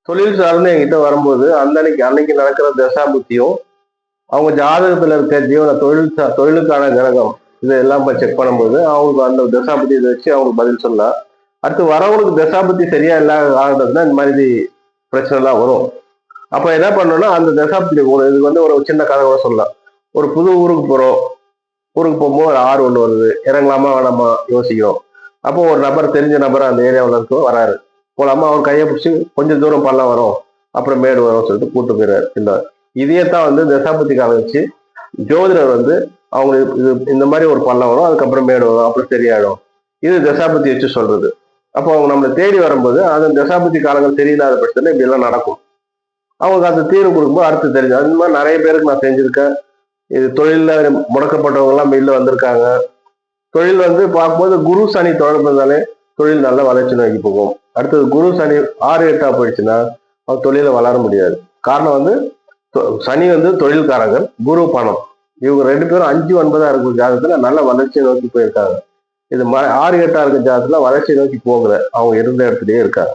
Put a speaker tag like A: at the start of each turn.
A: தொழில் சார்ந்து என்கிட்ட வரும்போது அன்னைக்கு நடக்கிற தசாபுத்தியும் அவங்க ஜாதகத்துல இருக்க ஜீவன தொழிலுக்கான கிரகம் இது எல்லாம் செக் பண்ணும்போது அவங்களுக்கு அந்த தசாபுத்தி இதை வச்சு அவங்களுக்கு பதில் சொல்லலாம். அடுத்து வரவங்களுக்கு தசாபுத்தி சரியா இல்லாத ஆகுறதுன்னா இந்த மாதிரி பிரச்சனை எல்லாம் வரும். அப்ப என்ன பண்ணணும்னா அந்த தசாபுத்தி இதுக்கு ஒரு சின்ன கதை கூட சொல்லலாம். ஒரு புது ஊருக்கு போறோம். ஊருக்கு போகும்போது ஒரு ஆறு ஒண்ணு வருது, இறங்கலாமா வேணாமா யோசிக்கிறோம். அப்போ ஒரு நபர், தெரிஞ்ச நபர் அந்த ஏரியாவில் இருக்க வராரு. போலாமா, அவர் கையை பிடிச்சி கொஞ்சம் தூரம் பள்ளம் வரும், அப்புறம் மேடு வரும் சொல்லிட்டு கூட்டு போயிடுறாரு. இந்த இதையத்தான் தசாபுத்தி காலம் வச்சு ஜோதிடர் அவங்களுக்கு இது இந்த மாதிரி ஒரு பள்ளம் வரும், அதுக்கப்புறம் மேடு வரும், அப்புறம் சரியாயிடும், இது தசாபுத்தி வச்சு சொல்றது. அப்போ அவங்க நம்மளை தேடி வரும்போது அந்த தசாபுத்தி காலங்கள் தெரியலாத பட்சத்துல இப்படி எல்லாம் நடக்கும். அவங்களுக்கு அந்த தீர்வு கொடுக்கும்போது அடுத்து தெரிஞ்சு அந்த மாதிரி நிறைய பேருக்கு நான் செஞ்சிருக்கேன். இது தொழில முடக்கப்பட்டவங்க எல்லாம் வெளில வந்திருக்காங்க. தொழில் பார்க்கும்போது குரு சனி தொடர்புனாலே தொழில் நல்ல வளர்ச்சி நோக்கி போகும். அடுத்தது குரு சனி 6-8 போயிடுச்சுன்னா அவங்க தொழில வளர முடியாது. காரணம் சனி தொழில்காரங்கள், குரு பணம். இவங்க 2 பேரும் 5-9 இருக்கிற ஜாதகத்துல நல்ல வளர்ச்சியை நோக்கி போயிருக்காங்க. இது 6-8 இருக்க ஜாதகத்துல வளர்ச்சியை நோக்கி போகல, அவங்க இருந்த இடத்துலயே இருக்காங்க.